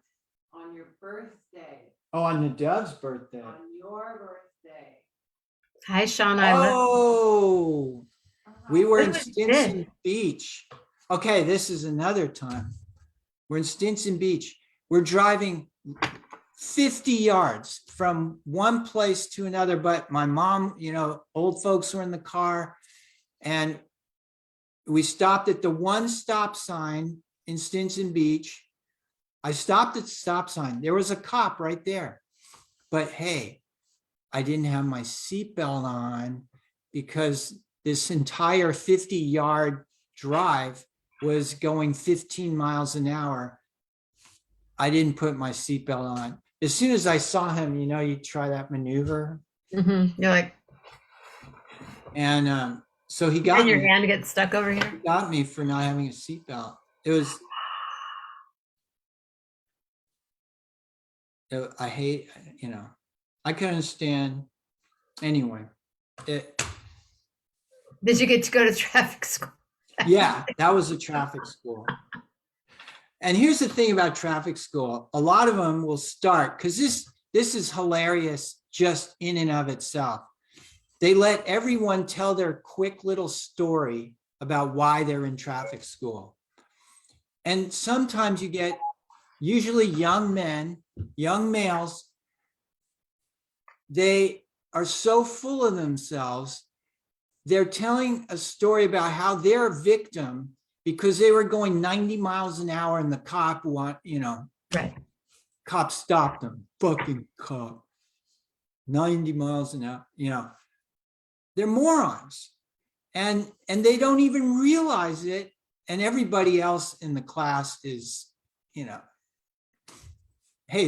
Speaker 3: On your birthday.
Speaker 2: Oh, on the Dove's birthday.
Speaker 3: On your birthday.
Speaker 1: Hi, Shauna.
Speaker 2: Oh, we were
Speaker 1: What
Speaker 2: in
Speaker 1: was
Speaker 2: Stinson
Speaker 1: this?
Speaker 2: Beach. Okay, this is another time. We're in Stinson Beach. We're driving 50 yards from one place to another, but my mom, old folks were in the car, and we stopped at the one stop sign in Stinson Beach. I stopped at the stop sign. There was a cop right there. But hey, I didn't have my seatbelt on because this entire 50-yard drive was going 15 miles an hour. I didn't put my seatbelt on. As soon as I saw him, you try that maneuver.
Speaker 1: Mm-hmm. You're like,
Speaker 2: and so he got
Speaker 1: and your
Speaker 2: me.
Speaker 1: hand gets stuck over here.
Speaker 2: He got me for not having a seatbelt. I hate, I can understand. Anyway,
Speaker 1: Did you get to go to traffic school?
Speaker 2: Yeah, that was a traffic school. And here's the thing about traffic school. A lot of them will start, because this is hilarious just in and of itself. They let everyone tell their quick little story about why they're in traffic school. And sometimes you get usually young men, young males, they are so full of themselves. They're telling a story about how they're a victim because they were going 90 miles an hour and the cop
Speaker 1: Right.
Speaker 2: Cop stopped them. Fucking cop. 90 miles an hour, they're morons. And they don't even realize it. And everybody else in the class is, hey,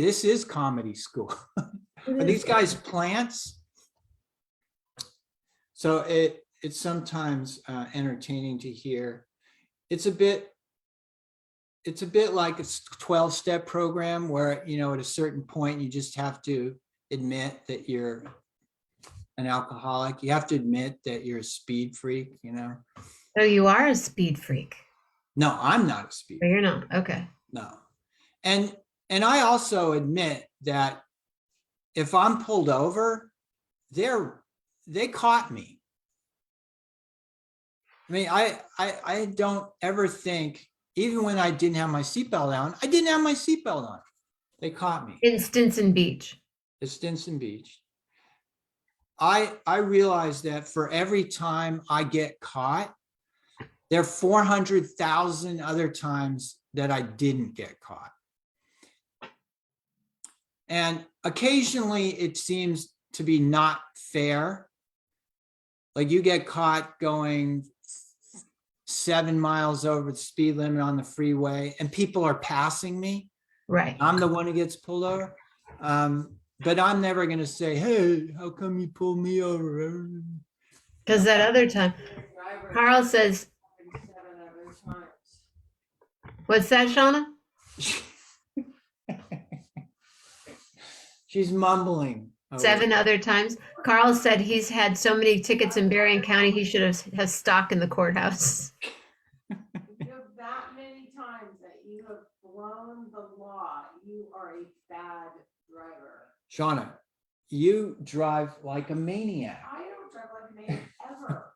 Speaker 2: this is comedy school. Are these guys plants? So it's sometimes entertaining to hear. It's a bit like a 12-step program where, at a certain point, you just have to admit that you're an alcoholic. You have to admit that you're a speed freak,
Speaker 1: So you are a speed freak.
Speaker 2: No, I'm not a speed
Speaker 1: freak. You're not. Okay.
Speaker 2: No. And I also admit that if I'm pulled over, they caught me. I mean, I don't ever think, even when I didn't have my seatbelt on, I didn't have my seatbelt on. They caught me.
Speaker 1: In Stinson Beach.
Speaker 2: At Stinson Beach. I realized that for every time I get caught, there are 400,000 other times that I didn't get caught. And occasionally it seems to be not fair. Like you get caught going 7 miles over the speed limit on the freeway and people are passing me.
Speaker 1: Right.
Speaker 2: I'm the one who gets pulled over. But I'm never going to say, hey, how come you pulled me over?
Speaker 1: Because that other time, Carl says, what's that, Shauna?
Speaker 2: She's mumbling.
Speaker 1: 7 other times. Carl said he's had so many tickets in Berrien County, he should have stock in the courthouse.
Speaker 3: You have that many times that you have blown the law. You are a bad driver.
Speaker 2: Shauna, you drive like a maniac.
Speaker 3: I don't drive like a maniac ever.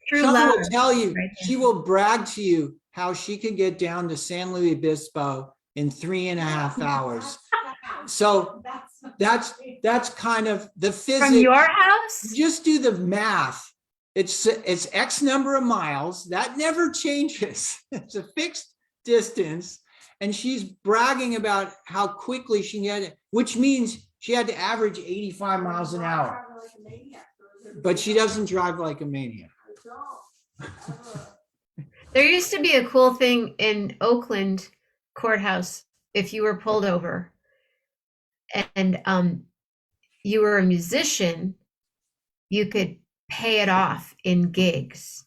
Speaker 1: True
Speaker 2: Shauna
Speaker 1: love.
Speaker 2: will tell you,
Speaker 1: Right.
Speaker 2: she will brag to you how she could get down to San Luis Obispo in 3.5 hours. So that's kind of the physics.
Speaker 1: From your house?
Speaker 2: Just do the math. It's X number of miles. That never changes. It's a fixed distance. And she's bragging about how quickly she can get it, which means she had to average 85 miles an hour. But she doesn't drive like a maniac.
Speaker 1: There used to be a cool thing in Oakland courthouse. If you were pulled over and you were a musician, you could pay it off in gigs.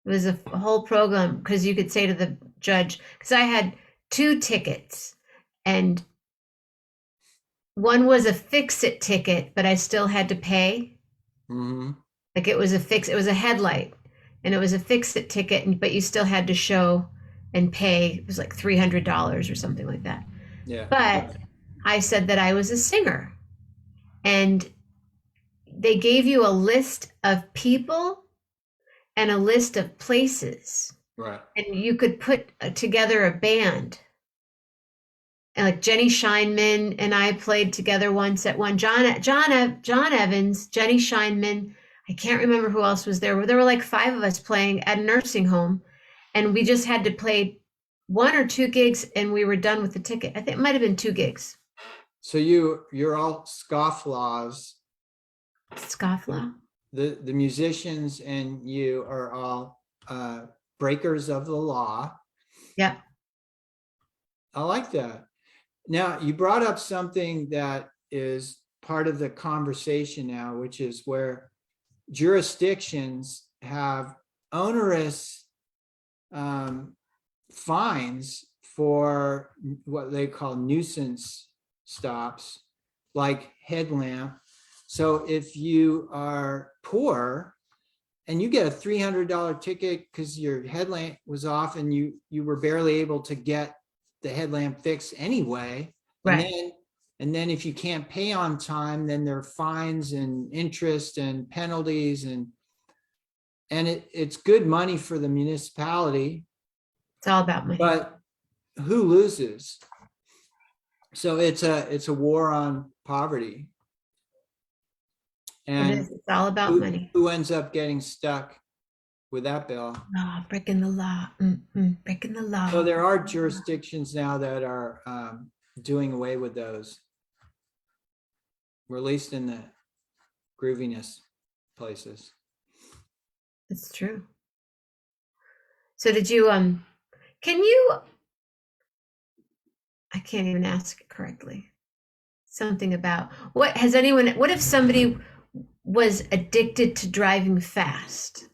Speaker 1: It was a whole program because you could say to the judge, because I had 2 tickets and one was a fix-it ticket, but I still had to pay.
Speaker 2: Mhm.
Speaker 1: Like it was a headlight and it was a fix-it ticket, but you still had to show and pay. It was like $300 or something like that.
Speaker 2: Yeah.
Speaker 1: But I said that I was a singer and they gave you a list of people and a list of places.
Speaker 2: Right.
Speaker 1: And you could put together a band. And like Jenny Scheinman and I played together once at one. John Evans, Jenny Scheinman. I can't remember who else was there. There were like 5 of us playing at a nursing home, and we just had to play 1 or 2 gigs, and we were done with the ticket. I think it might have been 2 gigs.
Speaker 2: So you're all scofflaws.
Speaker 1: Scofflaw.
Speaker 2: The musicians and you are all breakers of the law.
Speaker 1: Yep.
Speaker 2: I like that. Now, you brought up something that is part of the conversation now, which is where jurisdictions have onerous fines for what they call nuisance stops, like headlamp. So if you are poor and you get a $300 ticket because your headlamp was off and you were barely able to get the headlamp fixed anyway,
Speaker 1: Right.
Speaker 2: and then if you can't pay on time, then there are fines and interest and penalties, and it's good money for the municipality,
Speaker 1: It's all about money.
Speaker 2: but who loses? So it's a war on poverty.
Speaker 1: It
Speaker 2: And
Speaker 1: is. It's all about money.
Speaker 2: who ends up getting stuck with that bill?
Speaker 1: Oh, breaking the law. Breaking the law.
Speaker 2: So there are jurisdictions now that are doing away with those, or at least in the grooviness places.
Speaker 1: It's true. So did you can you I can't even ask it correctly. Something about what if somebody was addicted to driving fast?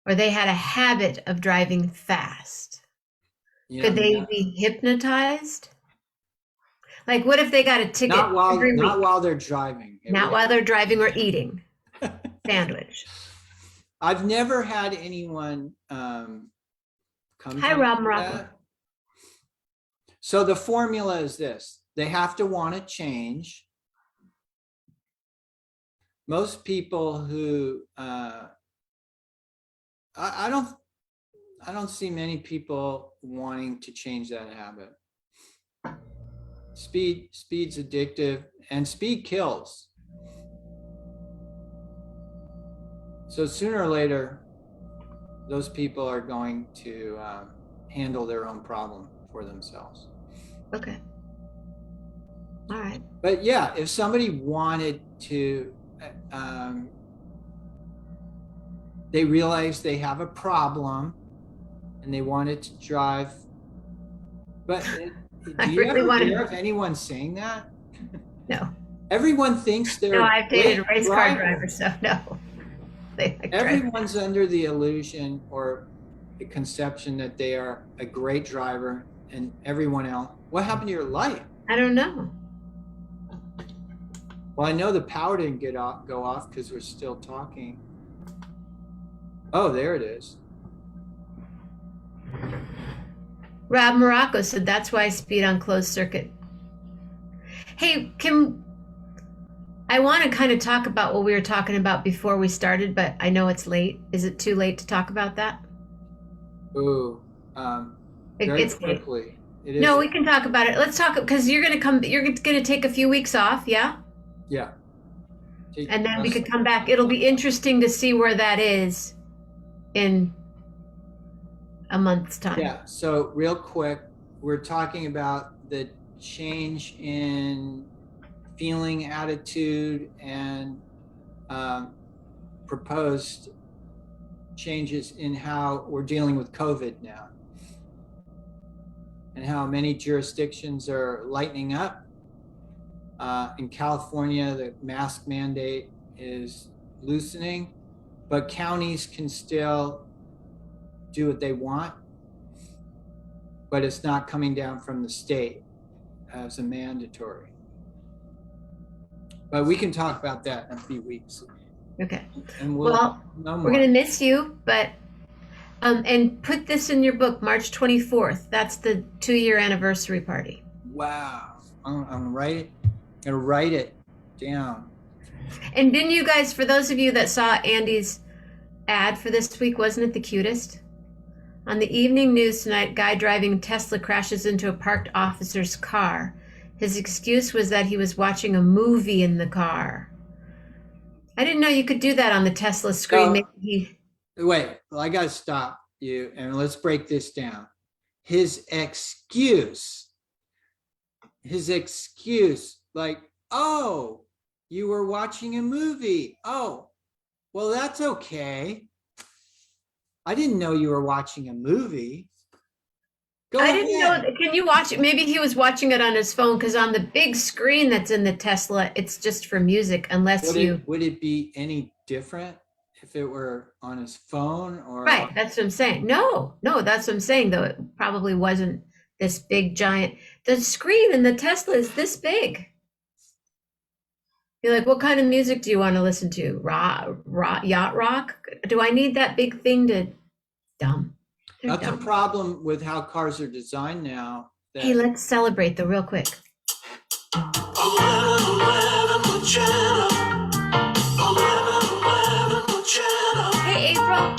Speaker 1: Or they had a habit of driving fast? Could they be hypnotized? Like what if they got a ticket
Speaker 2: not while they're driving?
Speaker 1: Not while they're driving or eating sandwich.
Speaker 2: I've never had anyone come.
Speaker 1: Hi, Rob Morocco.
Speaker 2: So the formula is this: they have to want to change. Most people who I don't see many people wanting to change that habit. Speed's addictive, and speed kills. So sooner or later, those people are going to handle their own problem for themselves.
Speaker 1: Okay. All right.
Speaker 2: But yeah, if somebody wanted to, they realize they have a problem and they wanted to drive. But do you ever hear of anyone saying that?
Speaker 1: No.
Speaker 2: Everyone thinks they're.
Speaker 1: No, I've dated race car drivers, so no.
Speaker 2: Everyone's under the illusion or the conception that they are a great driver, and everyone else. What happened to your light?
Speaker 1: I don't know.
Speaker 2: Well, I know the power didn't go off because we're still talking. Oh, there it is.
Speaker 1: Rob Morocco said that's why I speed on closed circuit. Hey, I want to kind of talk about what we were talking about before we started, but I know it's late. Is it too late to talk about that?
Speaker 2: Ooh, very quickly. It is.
Speaker 1: No, we can talk about it. Let's talk because you're going to take a few weeks off, yeah?
Speaker 2: Yeah.
Speaker 1: And then we could come back. It'll be interesting to see where that is in a month's time.
Speaker 2: Yeah. So real quick, we're talking about the change in feeling, attitude, and proposed changes in how we're dealing with COVID now, and how many jurisdictions are lightening up. In California, the mask mandate is loosening. but counties can still do what they want, but it's not coming down from the state as a mandatory. But we can talk about that in a few weeks.
Speaker 1: Okay.
Speaker 2: And we'll know more.
Speaker 1: We're gonna miss you, but and put this in your book, March 24th. That's the 2-year anniversary party.
Speaker 2: Wow. I'm gonna write it down.
Speaker 1: And didn't you guys, for those of you that saw Andy's ad for this week, wasn't it the cutest? On the evening news tonight, guy driving Tesla crashes into a parked officer's car. His excuse was that he was watching a movie in the car. I didn't know you could do that on the Tesla screen.
Speaker 2: Wait, well, I gotta stop you and let's break this down. His excuse, like, oh, you were watching a movie. Oh, well, that's okay. I didn't know you were watching a movie. Go ahead.
Speaker 1: Didn't know. Can you watch it? Maybe he was watching it on his phone, because on the big screen that's in the Tesla, it's just for music, unless
Speaker 2: would it be any different if it were on his phone or?
Speaker 1: Right, that's what I'm saying. No, that's what I'm saying, though. It probably wasn't this big giant. The screen in the Tesla is this big. You're like, what kind of music do you want to listen to? Yacht rock? Do I need that big thing to? Dumb.
Speaker 2: That's a problem with how cars are designed now.
Speaker 1: Hey, let's celebrate though, real quick. Hey, April.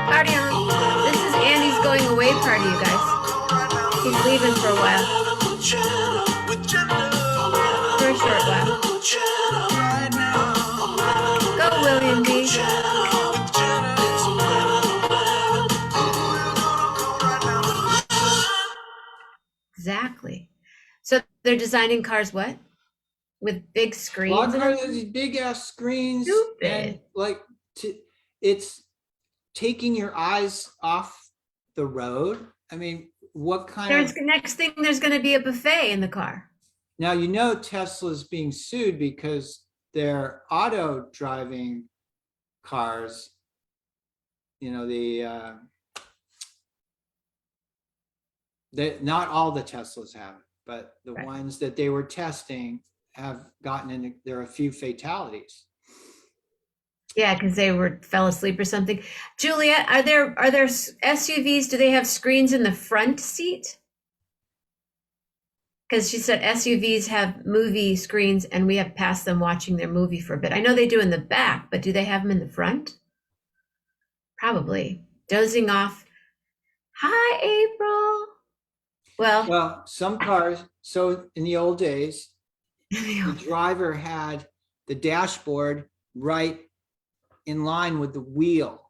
Speaker 1: Party on. This is Andy's going away party, you guys. He's leaving for a while. For a short while. Go, William B. Exactly. So they're designing cars what? With big screens?
Speaker 2: A lot of cars have these big ass screens.
Speaker 1: Stupid.
Speaker 2: And like it's taking your eyes off the road. I mean, what kind of
Speaker 1: next thing there's gonna be a buffet in the car.
Speaker 2: Now you know Tesla's being sued because their auto driving cars, you know, not all the Teslas have it, but the ones that they were testing have gotten in. There are a few fatalities.
Speaker 1: Yeah, because they fell asleep or something. Juliet, are there SUVs? Do they have screens in the front seat? Because she said SUVs have movie screens, and we have passed them watching their movie for a bit. I know they do in the back, but do they have them in the front? Probably. Dozing off. Hi, April. Well,
Speaker 2: some cars. So in the old days, the driver had the dashboard right in line with the wheel.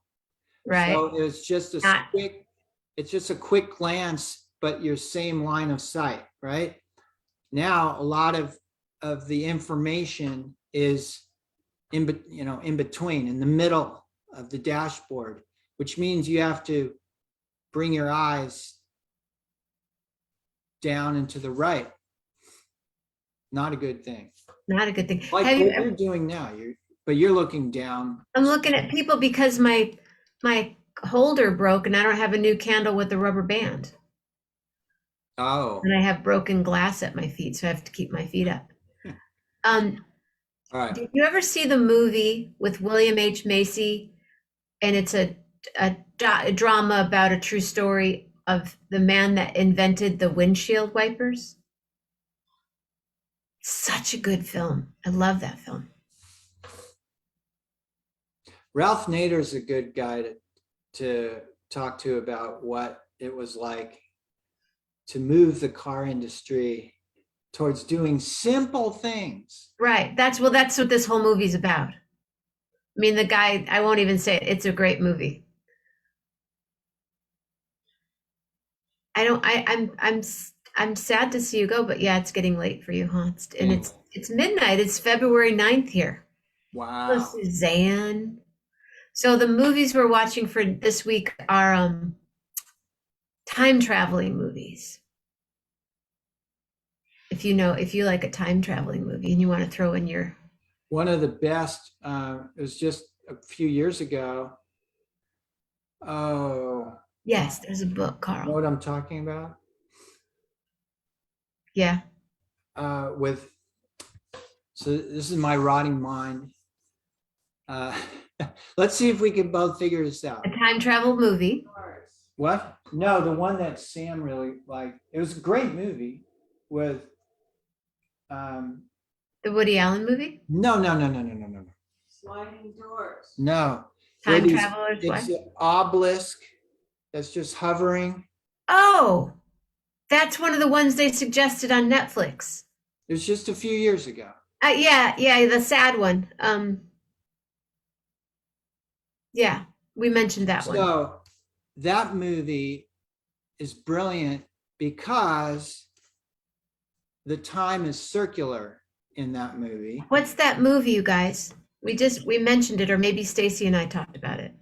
Speaker 1: Right.
Speaker 2: So it was just a quick glance, but your same line of sight, right? Now a lot of the information is in between, in the middle of the dashboard, which means you have to bring your eyes down and to the right. Not a good thing.
Speaker 1: Not a good thing.
Speaker 2: Like what you're doing now, you're looking down.
Speaker 1: I'm looking at people because my holder broke and I don't have a new candle with the rubber band.
Speaker 2: Oh.
Speaker 1: And I have broken glass at my feet, so I have to keep my feet up.
Speaker 2: All right.
Speaker 1: Did you ever see the movie with William H. Macy? And it's a drama about a true story of the man that invented the windshield wipers. Such a good film. I love that film.
Speaker 2: Ralph Nader's a good guy to talk to about what it was like to move the car industry towards doing simple things.
Speaker 1: Right. That's what this whole movie's about. I mean, the guy, I won't even say it. It's a great movie. I'm sad to see you go, but yeah, it's getting late for you, huh? It's midnight. It's February 9th here.
Speaker 2: Wow.
Speaker 1: Oh, Suzanne. So the movies we're watching for this week are time traveling movies. If you like a time traveling movie and you want to throw in your
Speaker 2: one of the best, it was just a few years ago. Oh,
Speaker 1: Yes, there's a book,
Speaker 2: you know
Speaker 1: Carl.
Speaker 2: what I'm talking about?
Speaker 1: Yeah.
Speaker 2: With, so this is my rotting mind. Let's see if we can both figure this out.
Speaker 1: A time travel movie.
Speaker 2: What? No, the one that Sam really liked. It was a great movie with,
Speaker 1: The Woody Allen movie.
Speaker 2: no.
Speaker 3: Sliding doors.
Speaker 2: No.
Speaker 1: Time
Speaker 2: Where
Speaker 1: Travelers.
Speaker 2: it's
Speaker 1: What?
Speaker 2: an obelisk that's just hovering.
Speaker 1: Oh, that's one of the ones they suggested on Netflix.
Speaker 2: It was just a few years ago.
Speaker 1: Yeah, the sad one. Yeah, we mentioned that one.
Speaker 2: So that movie is brilliant because the time is circular in that movie.
Speaker 1: What's that movie, you guys? We mentioned it, or maybe Stacy and I talked about it.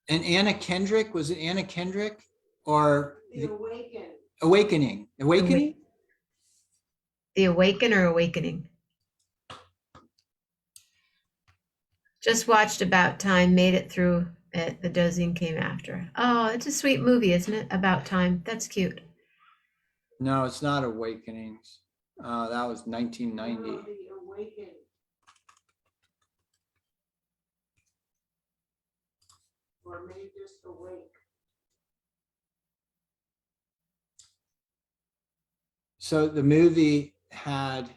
Speaker 2: And Anna Kendrick, was it Anna Kendrick or
Speaker 3: The Awaken.
Speaker 2: Awakening? Awakening?
Speaker 1: The Awaken or Awakening? Just watched About Time, made it through it. The dozing came after. Oh, it's a sweet movie, isn't it? About Time. That's cute.
Speaker 2: No, it's not Awakenings. That was 1990.
Speaker 3: No, The Awaken. Or maybe just Awake.
Speaker 2: So the movie had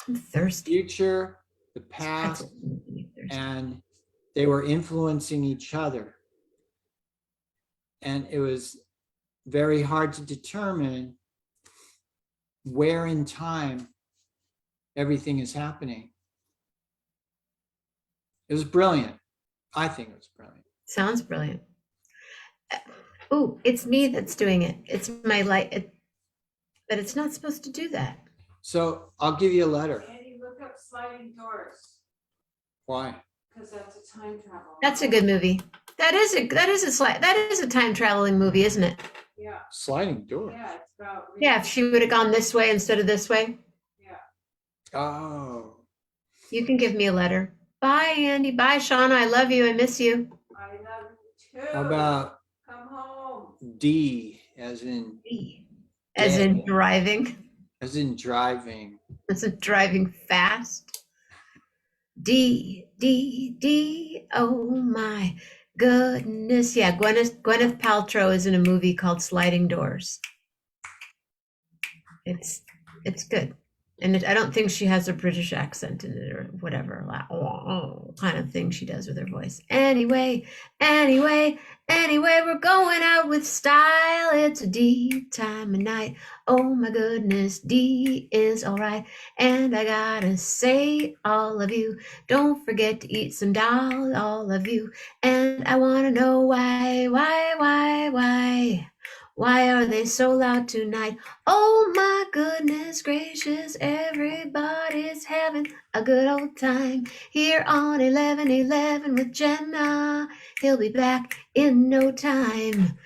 Speaker 1: I'm thirsty.
Speaker 2: future, the past, and they were influencing each other. And it was very hard to determine where in time everything is happening. It was brilliant. I think it was brilliant.
Speaker 1: Sounds brilliant. Oh, it's me that's doing it. It's my light, but it's not supposed to do that.
Speaker 2: So I'll give you a letter.
Speaker 3: Andy, look up Sliding Doors.
Speaker 2: Why?
Speaker 3: Because that's a time travel.
Speaker 1: That's a good movie. That is a time traveling movie, isn't it?
Speaker 3: Yeah.
Speaker 2: Sliding door.
Speaker 3: Yeah, it's about.
Speaker 1: Yeah, if she would have gone this way instead of this way.
Speaker 3: Yeah.
Speaker 2: Oh.
Speaker 1: You can give me a letter. Bye, Andy. Bye, Shauna. I love you. I miss you.
Speaker 3: I love you too.
Speaker 2: How about
Speaker 3: Come home.
Speaker 2: D as in
Speaker 1: As in
Speaker 2: Dead.
Speaker 1: driving.
Speaker 2: As in driving.
Speaker 1: As in driving fast. D, oh my goodness. Yeah, Gwyneth Paltrow is in a movie called Sliding Doors. It's good. And I don't think she has a British accent in it or whatever kind of thing she does with her voice. Anyway, we're going out with style. It's a D time of night. Oh my goodness, D is all right. And I gotta say, all of you, don't forget to eat some dal, all of you. And I wanna know why? Why are they so loud tonight? Oh my goodness gracious, everybody's having a good old time here on 11:11 with Jenna. He'll be back in no time.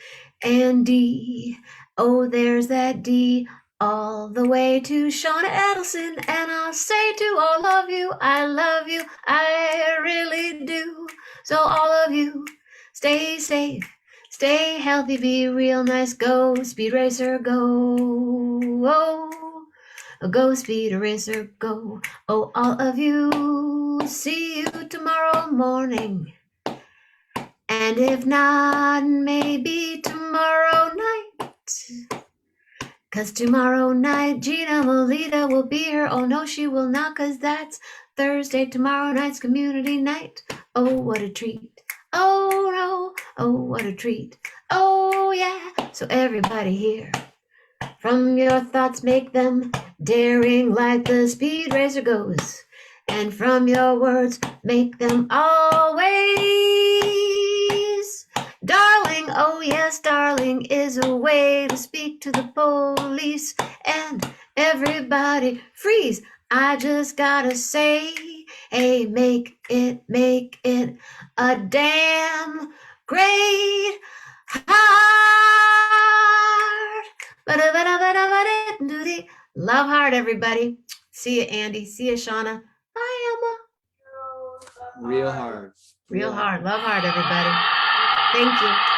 Speaker 1: And D, oh there's that D, all the way to Shauna Edelson. And I'll say to all of you, I love you, I really do. So all of you, stay safe. Stay healthy, be real nice, go Speed Racer, go. Oh, go Speed Racer, go. Oh, all of you, see you tomorrow morning. And if not, maybe tomorrow night. 'Cause tomorrow night, Gina Molita will be here. Oh no, she will not, 'cause that's Thursday. Tomorrow night's community night. Oh, what a treat. Oh no, oh what a treat. Oh yeah, so everybody here, from your thoughts make them daring like the Speed Racer goes. And from your words make them always. Darling, oh yes, darling is a way to speak to the police. And everybody freeze, I just gotta say, hey, make it a damn great heart. Love heart, everybody. See you, Andy. See you, Shauna. Bye, Emma.
Speaker 2: Real hard.
Speaker 1: Real hard. Love hard, everybody. Thank you.